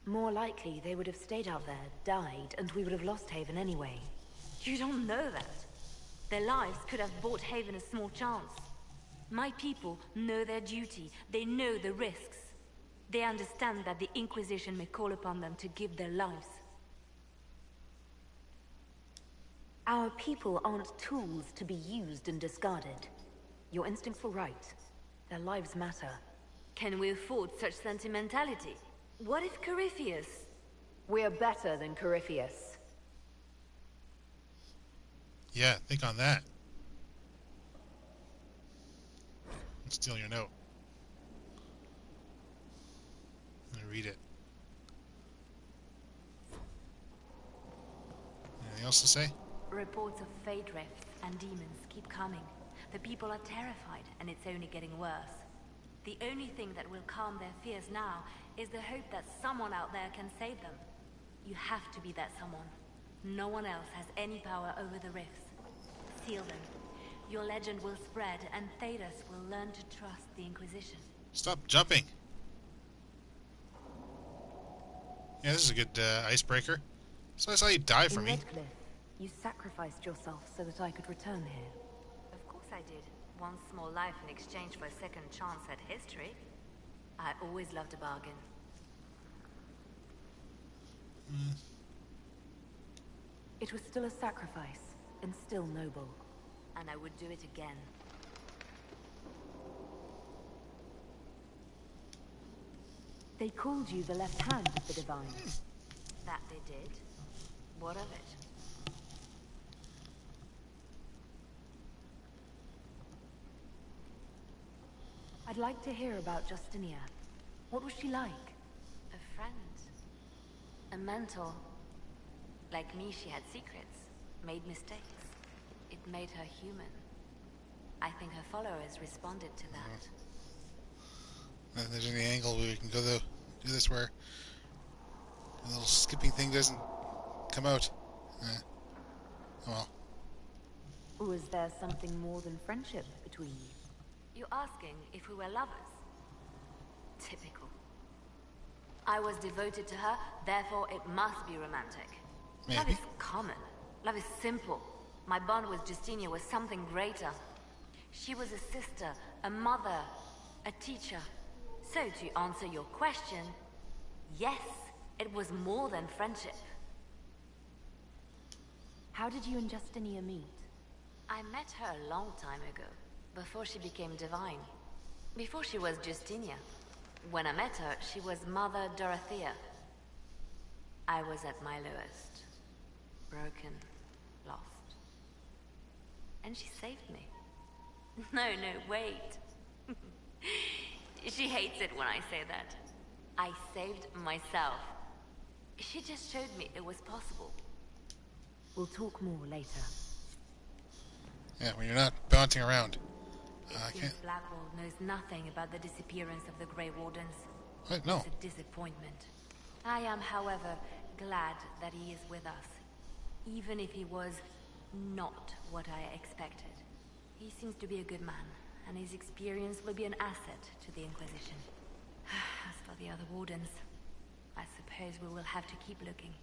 More likely, they would have stayed out there, died, and we would have lost Haven anyway.
You don't know that. Their lives could have bought Haven a small chance. My people know their duty. They know the risks. They understand that the Inquisition may call upon them to give their lives.
Our people aren't tools to be used and discarded. Your instincts were right. Their lives matter.
Can we afford such sentimentality? What if Corypheus?
We're better than Corypheus.
Yeah, think on that. Let's steal your note. I'm gonna read it. Anything else to say?
Reports of fate rifts and demons keep coming. The people are terrified, and it's only getting worse. The only thing that will calm their fears now is the hope that someone out there can save them. You have to be that someone. No one else has any power over the rifts. Seal them. Your legend will spread, and Thedas will learn to trust the Inquisition.
Stop jumping. Yeah, this is a good icebreaker. So I saw you die for
In
me.
Redcliffe, you sacrificed yourself so that I could return here.
Of course I did. One small life in exchange for a second chance at history. I always loved a bargain.
It was still a sacrifice, and still noble.
And I would do it again.
They called you the left hand of the Divine.
That they did. What of it?
I'd like to hear about Justinia. What was she like?
A friend. A mentor. Like me, she had secrets. Made mistakes. It made her human. I think her followers responded to that.
If there's any angle where we can go do this where the little skipping thing doesn't come out. Oh well.
Was there something more than friendship between you?
You're asking if we were lovers? Typical. I was devoted to her, therefore it must be romantic.
Maybe.
Love is common. Love is simple. My bond with Justinia was something greater. She was a sister, a mother, a teacher. So to answer your question, yes, it was more than friendship.
How did you and Justinia meet?
I met her a long time ago, before she became divine. Before she was Justinia. When I met her, she was Mother Dorothea. I was at my lowest. Broken, lost. And she saved me. No, wait. She hates it when I say that. I saved myself. She just showed me it was possible.
We'll talk more later.
Yeah, when you're not bouncing around.
It seems Blackwall knows nothing about the disappearance of the Grey Wardens.
What? No.
It's a disappointment. I am, however, glad that he is with us. even if he was not what I expected. He seems to be a good man, and his experience will be an asset to the Inquisition. As for the other wardens, I suppose we will have to keep looking.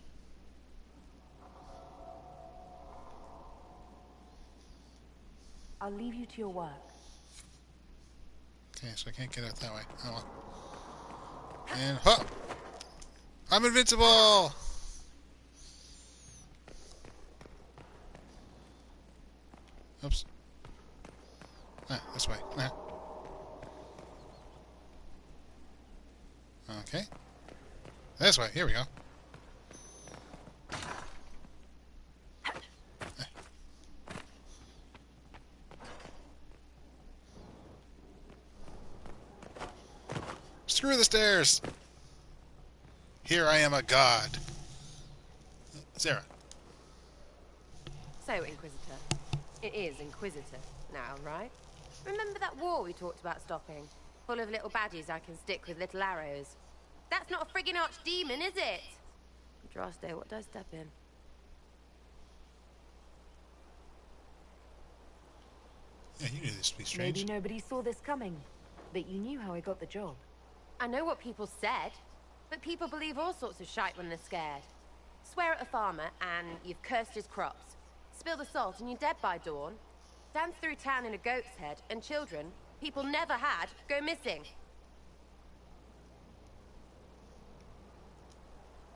I'll leave you to your work.
Okay, so I can't get out that way. Oh well. And hop! I'm invincible! Oops. Ah, this way. Nah. Okay. This way. Here we go. Screw the stairs! Here I am a god. Sarah.
So, Inquisitor. It is Inquisitor now, right? Remember that war we talked about stopping? Full of little badges I can stick with little arrows. That's not a friggin' archdemon, is it? Andraste, what did I step in?
Yeah, you knew this would be strange.
Maybe nobody saw this coming, but you knew how I got the job.
I know what people said, but people believe all sorts of shite when they're scared. Swear at a farmer and you've cursed his crops. Spill the salt and you're dead by dawn. Dance through town in a goat's head and children people never had go missing.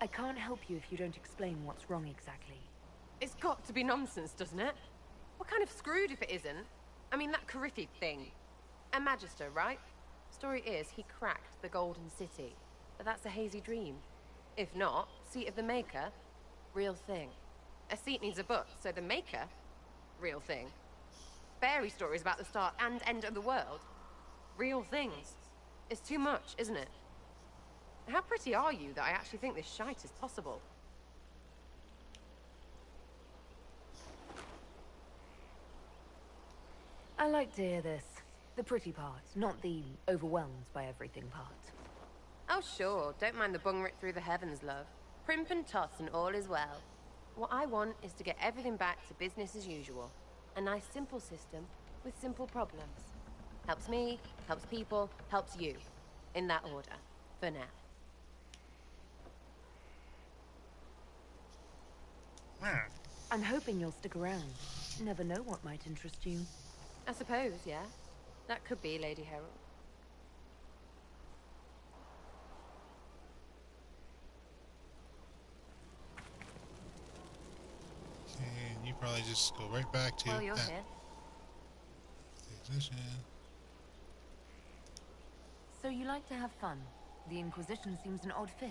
I can't help you if you don't explain what's wrong exactly.
It's got to be nonsense, doesn't it? We're kind of screwed if it isn't. I mean, that Corypheid thing. A Magister, right? Story is, he cracked the Golden City. But that's a hazy dream. If not, Seat of the Maker, real thing. A seat needs a book, so the Maker, real thing. Fairy stories about the start and end of the world, real things. It's too much, isn't it? How pretty are you that I actually think this shite is possible?
I like to hear this. The pretty part, not the overwhelmed by everything part.
Oh sure, don't mind the bung ripped through the heavens, love. Primp and toss and all is well. What I want is to get everything back to business as usual. A nice simple system with simple problems. Helps me, helps people, helps you. In that order, for now.
I'm hoping you'll stick around. Never know what might interest you.
I suppose, yeah. That could be Lady Herald.
And you probably just go right back to
Well, you're
that.
here.
Position.
So you like to have fun. The Inquisition seems an odd fit.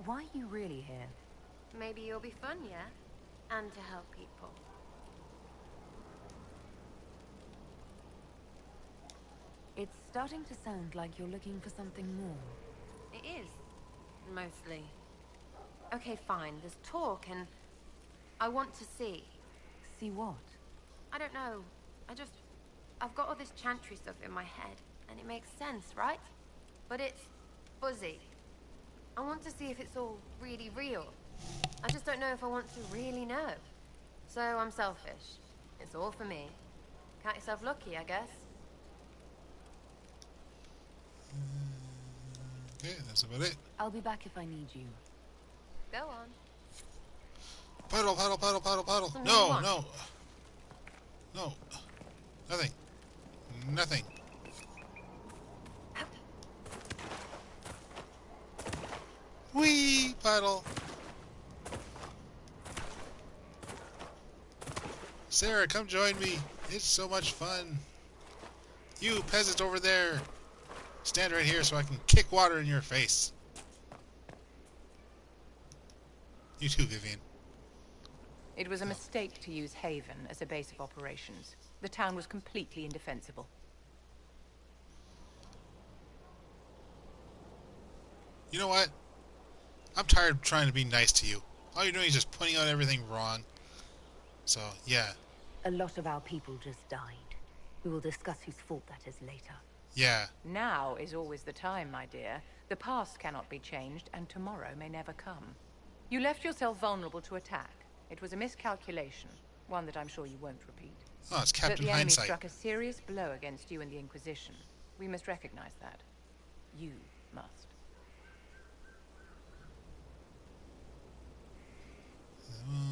Why are you really here?
Maybe you'll be fun, yeah? And to help people.
It's starting to sound like you're looking for something more.
It is. Mostly. Okay, fine. There's talk and... I want to see.
See what?
I don't know. I've got all this chantry stuff in my head, and it makes sense, right? But it's fuzzy. I want to see if it's all really real. I just don't know if I want to really know. So I'm selfish. It's all for me. Count yourself lucky, I guess.
Okay, that's about it.
I'll be back if I need you.
Go on.
Paddle, paddle, paddle, paddle, paddle.
Something
No,
you want?
no. No. Nothing. Nothing. Whee! Paddle. Sarah, come join me. It's so much fun. You peasant over there. Stand right here so I can kick water in your face. You too, Vivian.
It was a mistake to use Haven as a base of operations. The town was completely indefensible.
You know what? I'm tired of trying to be nice to you. All you're doing is just pointing out everything wrong. So, yeah.
A lot of our people just died. We will discuss whose fault that is later.
Yeah.
Now is always the time, my dear. The past cannot be changed, and tomorrow may never come. You left yourself vulnerable to attack. It was a miscalculation, one that I'm sure you won't repeat.
Oh, it's
But
Captain
the enemy
Hindsight.
struck a serious blow against you and the Inquisition. We must recognize that. You must.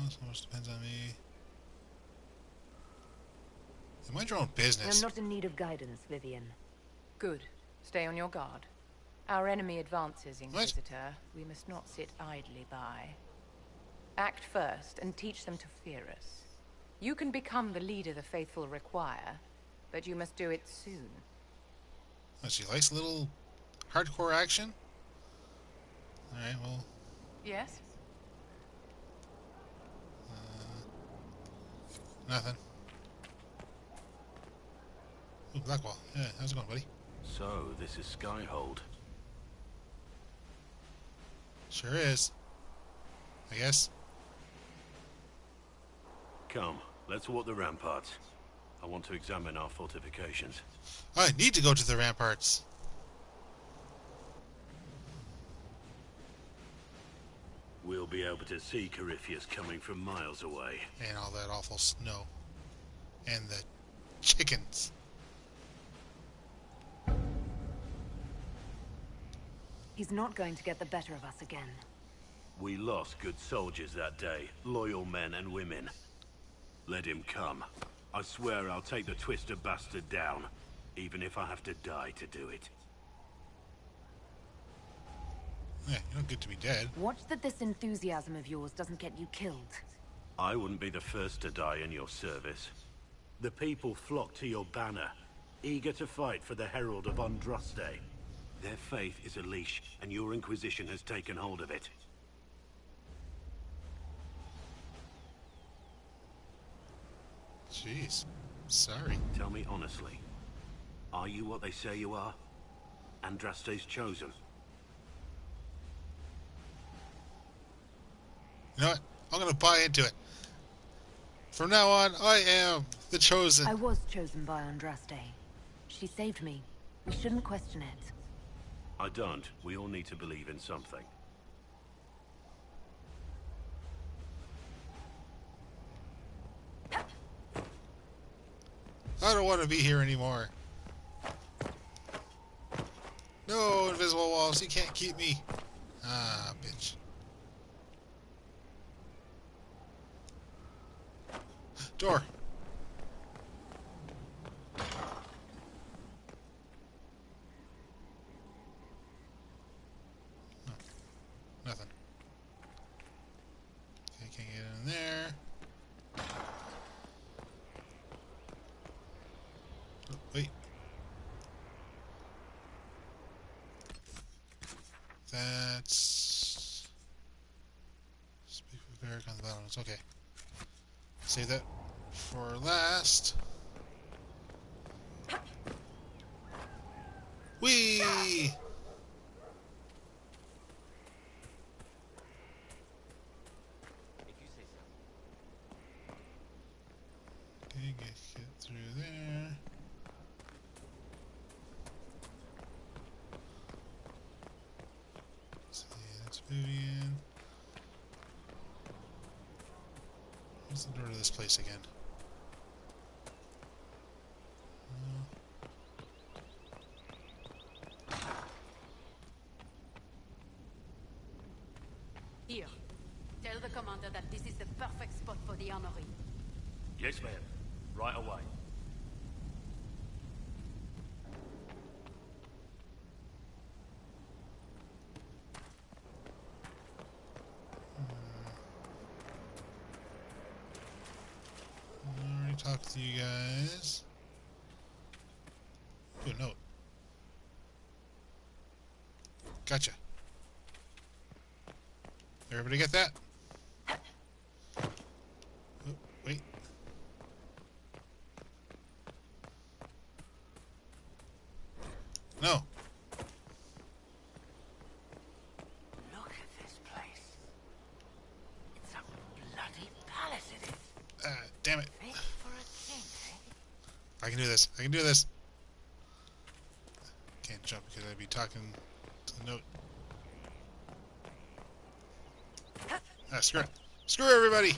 So much depends on me. You mind your own business.
I'm not in need of guidance, Vivian.
Good. Stay on your guard. Our enemy advances, Inquisitor. We must not sit idly by. Act first and teach them to fear us. You can become the leader the faithful require, but you must do it soon.
Oh, she likes a little hardcore action? Alright, well...
Yes?
Nothing. Ooh, Blackwall. Yeah, how's it going, buddy?
So, this is Skyhold.
Sure is. I guess.
Come, let's walk the ramparts. I want to examine our fortifications.
I need to go to the ramparts.
We'll be able to see Corypheus coming from miles away.
And all that awful snow. And the chickens.
He's not going to get the better of us again.
We lost good soldiers that day, loyal men and women. Let him come. I swear I'll take the twisted bastard down, even if I have to die to do it.
Yeah, you're not good to be dead.
Watch that this enthusiasm of yours doesn't get you killed.
I wouldn't be the first to die in your service. The people flock to your banner, eager to fight for the Herald of Andraste. Their faith is a leash, and your Inquisition has taken hold of it.
Jeez. Sorry.
Tell me honestly, are you what they say you are? Andraste's chosen?
You know what? I'm gonna buy into it. From now on, I am the chosen.
I was chosen by Andraste. She saved me. We shouldn't question it.
I don't. We all need to believe in something.
I don't want to be here anymore. No, invisible walls. You can't keep me. Ah, bitch. Door. No, nothing. Okay, can't get in there. Oh, wait. That's... Speak with Varric on the battlements. Okay. Save that for last. Whee! Okay, get through there. See, that's Vivian. Where's the door to this place again?
Here. Tell the commander that this is the perfect spot for the armory.
Yes, ma'am. Right away.
I already talked to you guys. Ooh, note. Gotcha. Everybody get that? Oh, wait. No.
Look at this place. It's a bloody palace, it is.
Damn it.
Fit for a king, eh?
I can do this. I can do this. Can't jump because I'd be talking to the note. Ah, screw it. Screw everybody!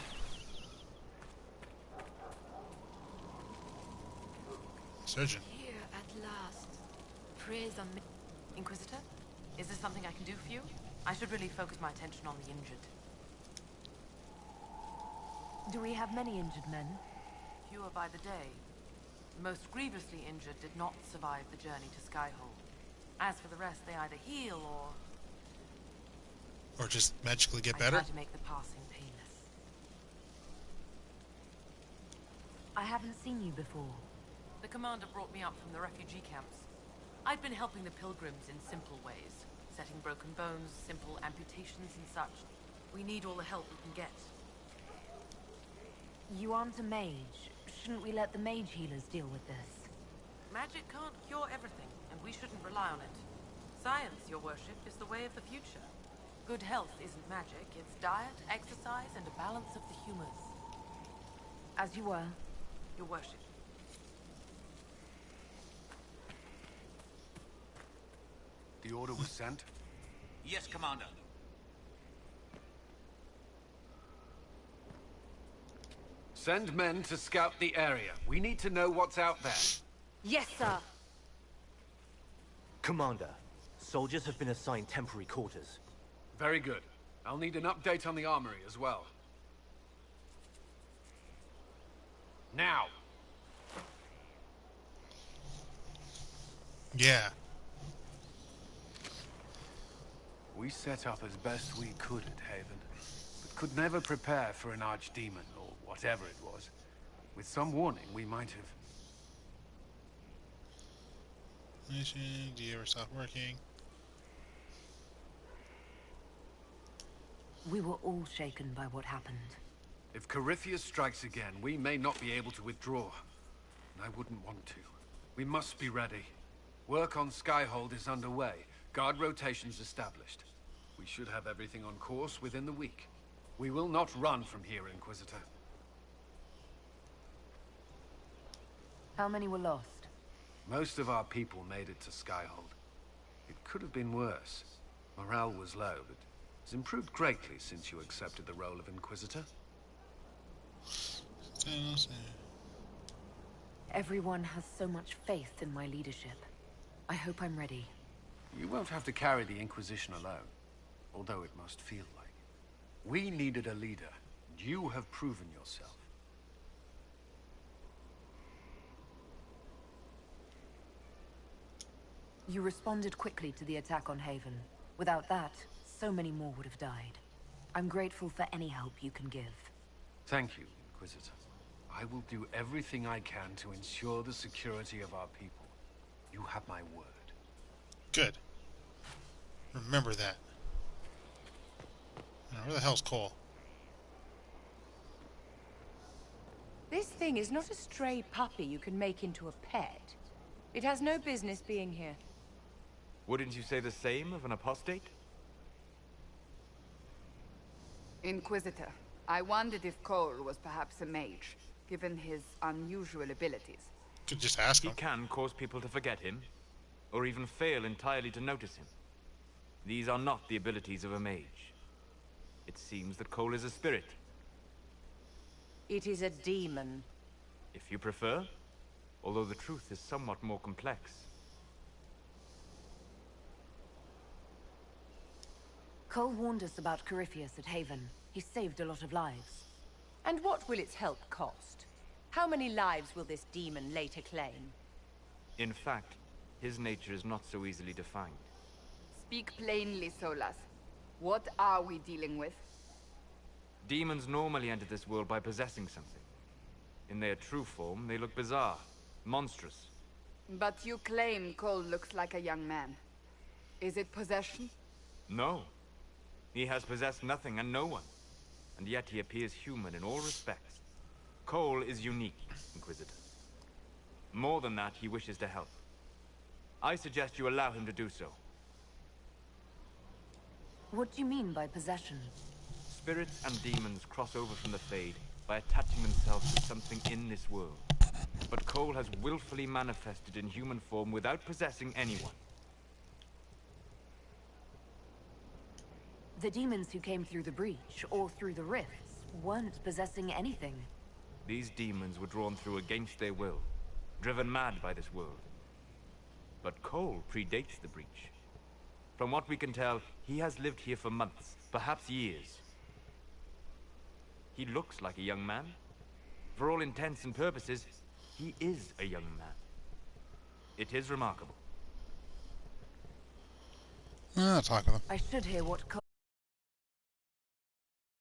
Surgeon.
Here at last. Praise on me.
Inquisitor, is there something I can do for you? I should really focus my attention on the injured.
Do we have many injured men?
Fewer by the day. The most grievously injured did not survive the journey to Skyhold. As for the rest, they either heal
or just magically get
I
better?
try to make the passing painless.
I haven't seen you before.
The commander brought me up from the refugee camps. I'd been helping the pilgrims in simple ways. Setting broken bones, simple amputations and such. We need all the help we can get.
You aren't a mage. Shouldn't we let the mage healers deal with this?
Magic can't cure everything, and we shouldn't rely on it. Science, your worship, is the way of the future. Good health isn't magic, it's diet, exercise, and a balance of the humors.
As you were.
Your worship.
The order was sent?
Yes, Commander.
Send men to scout the area. We need to know what's out there.
Yes, sir.
Commander, soldiers have been assigned temporary quarters.
Very good. I'll need an update on the armory as well. Now!
Yeah.
We set up as best we could at Haven, but could never prepare for an archdemon, or whatever it was. With some warning, we might have...
Mission, do you ever stop working?
We were all shaken by what happened.
If Corypheus strikes again, we may not be able to withdraw. And I wouldn't want to. We must be ready. Work on Skyhold is underway. Guard rotations established. We should have everything on course within the week. We will not run from here, Inquisitor.
How many were lost?
Most of our people made it to Skyhold. It could have been worse. Morale was low, but it's improved greatly since you accepted the role of Inquisitor.
Everyone has so much faith in my leadership. I hope I'm ready.
You won't have to carry the Inquisition alone, although it must feel like. We needed a leader, and you have proven yourself.
You responded quickly to the attack on Haven. Without that, so many more would have died. I'm grateful for any help you can give.
Thank you, Inquisitor. I will do everything I can to ensure the security of our people. You have my word.
Good. Remember that. Now, where the hell's Cole?
This thing is not a stray puppy you can make into a pet. It has no business being here.
Wouldn't you say the same of an apostate?
Inquisitor, I wondered if Cole was perhaps a mage, given his unusual abilities.
Could just ask him.
He can cause people to forget him, or even fail entirely to notice him. These are not the abilities of a mage. It seems that Cole is a spirit.
It is a demon.
If you prefer, although the truth is somewhat more complex.
Cole warned us about Corypheus at Haven. He saved a lot of lives.
And what will its help cost? How many lives will this demon later claim?
In fact, his nature is not so easily defined.
Speak plainly, Solas. What are we dealing with?
Demons normally enter this world by possessing something. In their true form, they look bizarre, monstrous.
But you claim Cole looks like a young man. Is it possession?
No. He has possessed nothing and no one. And yet he appears human in all respects. Cole is unique, Inquisitor. More than that, he wishes to help. I suggest you allow him to do so.
What do you mean by possession?
Spirits and demons cross over from the Fade by attaching themselves to something in this world. But Cole has willfully manifested in human form without possessing anyone.
The demons who came through the breach, or through the rifts, weren't possessing anything.
These demons were drawn through against their will. driven mad by this world. But Cole predates the breach. From what we can tell, he has lived here for months, perhaps years. He looks like a young man. For all intents and purposes, he is a young man. It is remarkable.
I'll talk with him.
I should hear what